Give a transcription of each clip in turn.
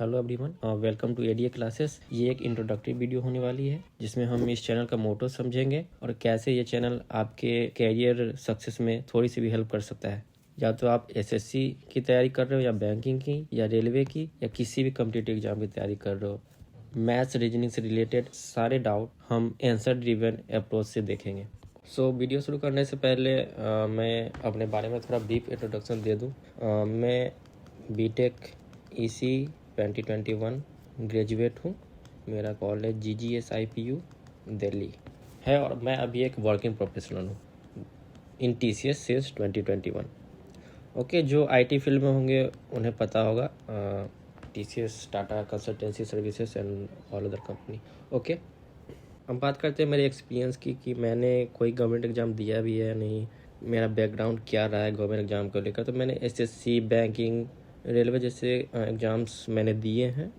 Hello everyone, welcome to ADA classes. ये एक introductory video होने वाली है जिसमें हम इस चैनल का मोटो समझेंगे और कैसे ये चैनल आपके कैरियर सक्सेस में थोड़ी सी भी हेल्प कर सकता है। या तो आप एसएससी की तैयारी कर रहे हो, या बैंकिंग की, या रेलवे की, या किसी भी कॉम्पिटिटिव एग्जाम की तैयारी कर रहे हो, मैथ्स रीजनिंग से रिलेटेड सारे डाउट हम आंसर ड्रिवन अप्रोच से देखेंगे। वीडियो शुरू करने से पहले मैं अपने बारे में थोड़ा ब्रीफ इंट्रोडक्शन दे दूँ। मैं बीटेक ईसी 2021 ग्रेजुएट हूँ। मेरा कॉलेज GGS IPU दिल्ली है और मैं अभी एक वर्किंग प्रोफेशनल हूँ इन TCS सिंस 2021। ओके, जो IT फील्ड में होंगे उन्हें पता होगा, TCS Tata consultancy services and all other company. Okay, हम बात करते हैं मेरे एक्सपीरियंस की कि मैंने कोई गवर्नमेंट एग्ज़ाम दिया भी है या नहीं, मेरा बैकग्राउंड क्या रहा है गवर्नमेंट एग्ज़ाम को लेकर। तो मैंने SSC, बैंकिंग, रेलवे जैसे एग्ज़ाम्स मैंने दिए हैं।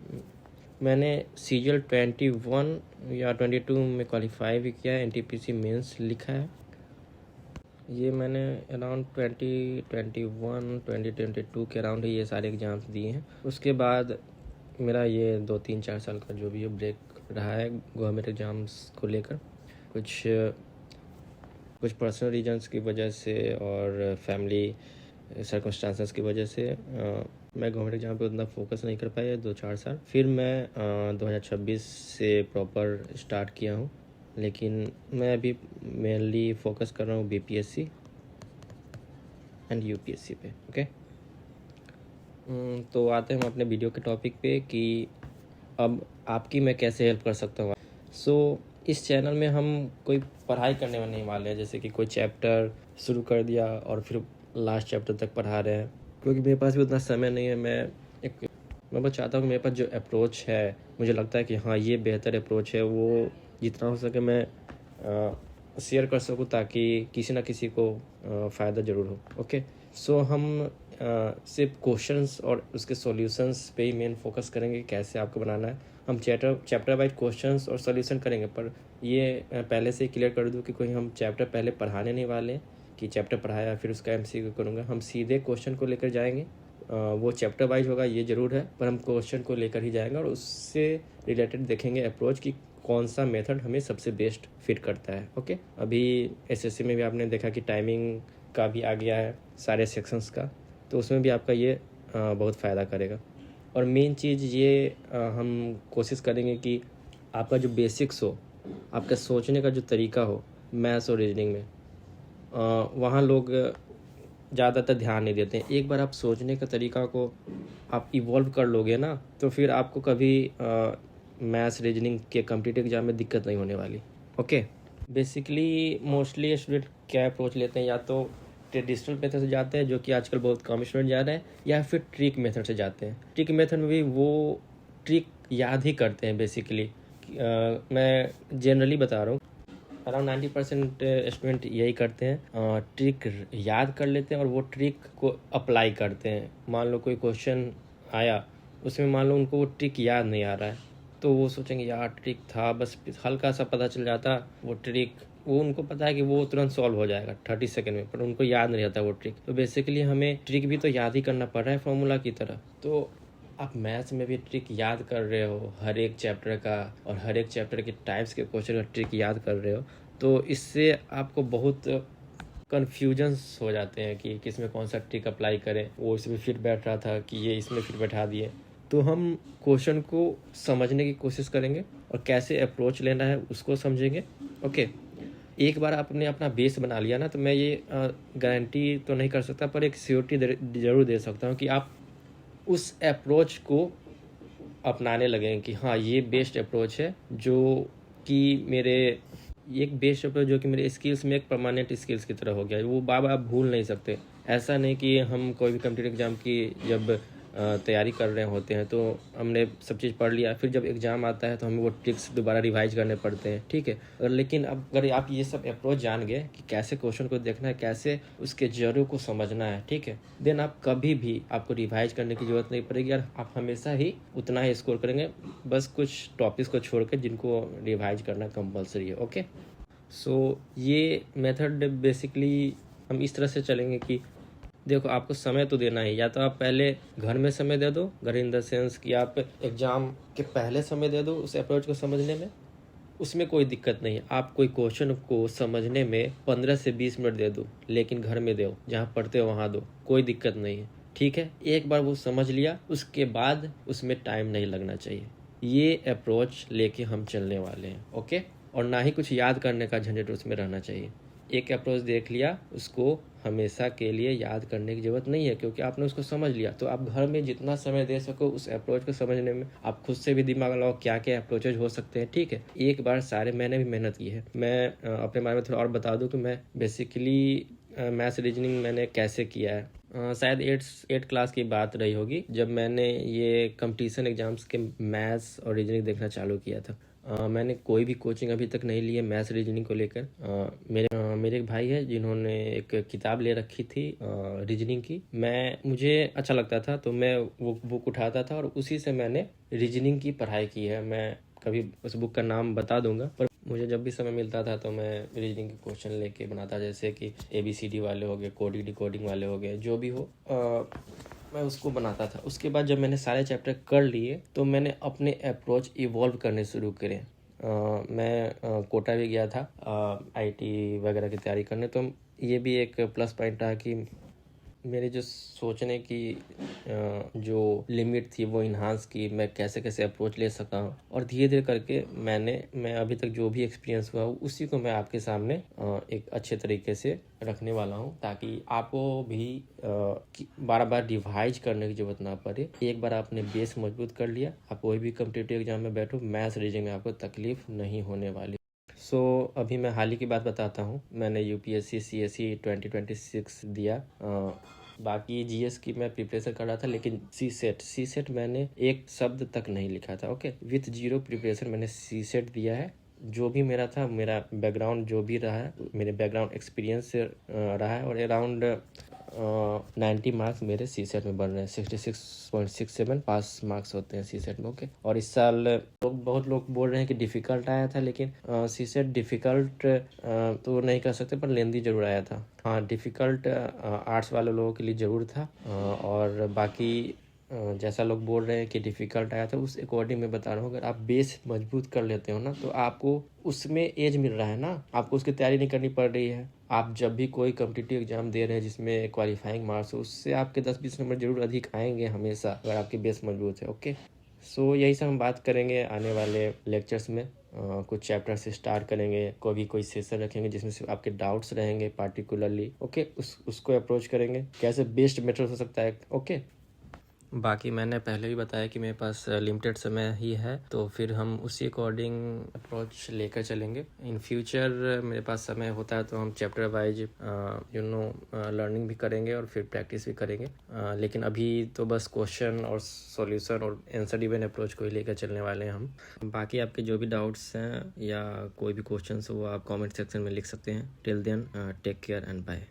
मैंने CGL 21 या 22 में क्वालिफाई भी किया है, NTPC मेंस लिखा है। ये मैंने अराउंड 2021-2022 के अराउंड ये सारे एग्ज़ाम्स दिए हैं। उसके बाद मेरा ये 2-3-4 साल का जो भी है ब्रेक रहा है गवर्नमेंट एग्ज़ाम्स को लेकर। कुछ पर्सनल रीजंस की वजह से और फैमिली सर्कमस्टांसेस की वजह से मैं गवर्नमेंट एग्ज़ाम पे उतना फोकस नहीं कर पाया 2-4 साल। फिर मैं 2026 से प्रॉपर स्टार्ट किया हूँ, लेकिन मैं अभी मेनली फोकस कर रहा हूँ BPSC एंड UPSC पे। ओके, तो आते हैं हम अपने वीडियो के टॉपिक पे कि अब आपकी मैं कैसे हेल्प कर सकता हूँ। इस चैनल में हम कोई पढ़ाई करने में नहीं वाले हैं, जैसे कि कोई चैप्टर शुरू कर दिया और फिर लास्ट चैप्टर तक पढ़ा रहे हैं, क्योंकि मेरे पास भी उतना समय नहीं है। मैं बस चाहता हूँ कि मेरे पास जो अप्रोच है, मुझे लगता है कि हाँ ये बेहतर अप्रोच है, वो जितना हो सके मैं शेयर कर सकूँ ताकि किसी ना किसी को फ़ायदा ज़रूर हो। ओके, हम सिर्फ क्वेश्चंस और उसके सॉल्यूशंस पे ही मेन फोकस करेंगे, कैसे आपको बनाना है। हम चैप्टर वाइज क्वेश्चंस और सॉल्यूशन करेंगे, पर ये पहले से क्लियर कर दूँ कि कोई हम चैप्टर पहले पढ़ाने नहीं वाले कि चैप्टर पढ़ाया फिर उसका MCQ करूँगा। हम सीधे क्वेश्चन को लेकर जाएंगे। वो चैप्टर वाइज होगा ये ज़रूर है, पर हम क्वेश्चन को लेकर ही जाएंगे और उससे रिलेटेड देखेंगे अप्रोच कि कौन सा मेथड हमें सबसे बेस्ट फिट करता है। ओके, अभी SSC में भी आपने देखा कि टाइमिंग का भी आ गया है सारे सेक्शंस का, तो उसमें भी आपका ये बहुत फ़ायदा करेगा। और मेन चीज़ ये हम कोशिश करेंगे कि आपका जो बेसिक्स हो, आपका सोचने का जो तरीका हो मैथ्स और रीजनिंग में, वहाँ लोग ज़्यादातर ध्यान नहीं देते हैं। एक बार आप सोचने का तरीका को आप इवॉल्व कर लोगे ना, तो फिर आपको कभी मैथ्स रीजनिंग के कॉम्पिटिटिव एग्जाम में दिक्कत नहीं होने वाली। ओके, बेसिकली मोस्टली स्टूडेंट क्या अप्रोच लेते हैं, या तो ट्रेडिशनल मेथड से जाते हैं जो कि आजकल बहुत कम स्टूडेंट जा रहे हैं, या फिर ट्रिक मेथड से जाते हैं। ट्रिक मेथड में भी वो ट्रिक याद ही करते हैं बेसिकली। मैं जनरली बता रहा हूँ, अराउंड 90% स्टूडेंट यही करते हैं, ट्रिक याद कर लेते हैं और वो ट्रिक को अप्लाई करते हैं। मान लो कोई क्वेश्चन आया, उसमें मान लो उनको वो ट्रिक याद नहीं आ रहा है, तो वो सोचेंगे यार ट्रिक था, बस हल्का सा पता चल जाता वो ट्रिक, वो उनको पता है कि वो तुरंत सॉल्व हो जाएगा 30 सेकंड में, पर उनको याद नहीं रहता वो ट्रिक। तो बेसिकली हमें ट्रिक भी तो याद ही करना पड़ रहा है फॉर्मूला की तरह। तो आप मैथ्स में भी ट्रिक याद कर रहे हो हर एक चैप्टर का, और हर एक चैप्टर के टाइप्स के क्वेश्चन का ट्रिक याद कर रहे हो, तो इससे आपको बहुत कन्फ्यूजन्स हो जाते हैं कि किस में कौन सा ट्रिक अप्लाई करें। वो इसमें फिट बैठ रहा था कि ये इसमें फिट बैठा दिए। तो हम क्वेश्चन को समझने की कोशिश करेंगे और कैसे अप्रोच लेना है उसको समझेंगे। ओके, एक बार आपने अपना बेस बना लिया ना, तो मैं ये गारंटी तो नहीं कर सकता, पर एक श्योरिटी ज़रूर दे सकता हूँ कि आप उस अप्रोच को अपनाने लगेंगे कि हाँ ये बेस्ट अप्रोच है, जो कि मेरे स्किल्स में एक परमानेंट स्किल्स की तरह हो गया। वो बार बार आप भूल नहीं सकते। ऐसा नहीं कि हम कोई भी कॉम्पिटिटिव एग्जाम की जब तैयारी कर रहे होते हैं तो हमने सब चीज़ पढ़ लिया, फिर जब एग्ज़ाम आता है तो हमें वो ट्रिक्स दोबारा रिवाइज करने पड़ते हैं। ठीक है, लेकिन अगर आप ये सब अप्रोच जान गए कि कैसे क्वेश्चन को देखना है, कैसे उसके जरूर को समझना है, ठीक है, देन आप कभी भी आपको रिवाइज करने की ज़रूरत नहीं पड़ेगी यार। आप हमेशा ही उतना ही स्कोर करेंगे, बस कुछ टॉपिक्स को छोड़ के जिनको रिवाइज करना कंपलसरी है। ओके, ये मेथड बेसिकली हम इस तरह से चलेंगे कि देखो आपको समय तो देना ही, या तो आप पहले घर में समय दे दो, घर इन द सेंस कि आप एग्जाम के पहले समय दे दो उस अप्रोच को समझने में, उसमें कोई दिक्कत नहीं है। आप कोई क्वेश्चन को समझने में 15 से 20 मिनट दे दो, लेकिन घर में दो, जहाँ पढ़ते हो वहाँ दो, कोई दिक्कत नहीं है, ठीक है। एक बार वो समझ लिया, उसके बाद उसमें टाइम नहीं लगना चाहिए। ये अप्रोच लेके हम चलने वाले हैं, ओके। और ना ही कुछ याद करने का झंझट उसमें रहना चाहिए। एक अप्रोच देख लिया, उसको हमेशा के लिए याद करने की ज़रूरत नहीं है, क्योंकि आपने उसको समझ लिया। तो आप घर में जितना समय दे सको उस अप्रोच को समझने में, आप खुद से भी दिमाग लगाओ क्या क्या अप्रोचेज हो सकते हैं, ठीक है। एक बार सारे, मैंने भी मेहनत की है। मैं अपने बारे में थोड़ा और बता दूं कि मैं बेसिकली मैथ्स रीजनिंग मैंने कैसे किया है। शायद 8 क्लास की बात रही होगी जब मैंने ये कंपटीशन एग्जाम्स के मैथ्स और रीजनिंग देखना चालू किया था। मैंने कोई भी कोचिंग अभी तक नहीं ली है मैथ्स रीजनिंग को लेकर। मेरे एक भाई है जिन्होंने एक किताब ले रखी थी रीजनिंग की। मुझे अच्छा लगता था तो मैं वो बुक उठाता था और उसी से मैंने रीजनिंग की पढ़ाई की है। मैं कभी उस बुक का नाम बता दूंगा, पर मुझे जब भी समय मिलता था तो मैं रीजनिंग के क्वेश्चन लेके बनाता, जैसे कि ABCD वाले हो गए, कोडिंग डिकोडिंग वाले हो गए, जो भी हो मैं उसको बनाता था। उसके बाद जब मैंने सारे चैप्टर कर लिए तो मैंने अपने अप्रोच इवॉल्व करने शुरू करे। मैं कोटा भी गया था IT वगैरह की तैयारी करने, तो ये भी एक प्लस पॉइंट रहा कि मेरे जो सोचने की जो लिमिट थी वो इन्हांस की, मैं कैसे कैसे अप्रोच ले सकता हूँ। और धीरे धीरे करके मैं अभी तक जो भी एक्सपीरियंस हुआ उसी को मैं आपके सामने एक अच्छे तरीके से रखने वाला हूँ, ताकि आपको भी बार बार रिवाइज करने की जरूरत ना पड़े। एक बार आपने बेस मजबूत कर लिया, आप कोई भी कॉम्पिटिटिव एग्जाम में बैठो, मैथ्स रीजनिंग में आपको तकलीफ नहीं होने वाली। अभी मैं हाल ही की बात बताता हूँ। मैंने UPSC CSE 2026 दिया। बाकी GS की मैं प्रिपरेशन कर रहा था, लेकिन सी सेट मैंने एक शब्द तक नहीं लिखा था, ओके। विथ 0 प्रिपरेशन मैंने सी सेट दिया है। जो भी मेरा था, मेरा बैकग्राउंड जो भी रहा है, मेरे बैकग्राउंड एक्सपीरियंस से रहा है, और अराउंड 90 मार्क्स मेरे सी सेट में बन रहे हैं। 66.67 पास मार्क्स होते हैं सी सेट में, ओके। और इस साल बहुत लोग बोल रहे हैं कि डिफ़िकल्ट आया था, लेकिन सी सेट डिफ़िकल्ट तो नहीं कर सकते, पर लेंदी जरूर आया था। हाँ, डिफ़िकल्ट आर्ट्स वाले लोगों के लिए ज़रूर था। और बाकी जैसा लोग बोल रहे हैं कि डिफ़िकल्ट आया था, उस अकॉर्डिंग मैं बता रहा हूँ। अगर आप बेस मजबूत कर लेते हो ना, तो आपको उसमें एज मिल रहा है ना, आपको उसकी तैयारी नहीं करनी पड़ रही है। आप जब भी कोई कॉम्पिटिटिव एग्जाम दे रहे हैं जिसमें क्वालिफाइंग मार्क्स हो, उससे आपके 10-20 नंबर जरूर अधिक आएंगे हमेशा, अगर आपकी बेस मजबूत है, ओके। यही सब हम बात करेंगे आने वाले लेक्चर्स में। कुछ चैप्टर से स्टार्ट करेंगे, कोई सेशन रखेंगे जिसमें से आपके डाउट्स रहेंगे पार्टिकुलरली, ओके। उसको अप्रोच करेंगे, कैसे बेस्ट मेथड हो सकता है, ओके। बाकी मैंने पहले भी बताया कि मेरे पास लिमिटेड समय ही है, तो फिर हम उसी अकॉर्डिंग अप्रोच लेकर चलेंगे। इन फ्यूचर मेरे पास समय होता है तो हम चैप्टर वाइज लर्निंग भी करेंगे और फिर प्रैक्टिस भी करेंगे। लेकिन अभी तो बस क्वेश्चन और सॉल्यूशन और आंसर ड्रिवन अप्रोच को ही लेकर चलने वाले हैं हम। बाकी आपके जो भी डाउट्स हैं या कोई भी क्वेश्चन हो, वो आप कॉमेंट सेक्शन में लिख सकते हैं। Till then take care and bye.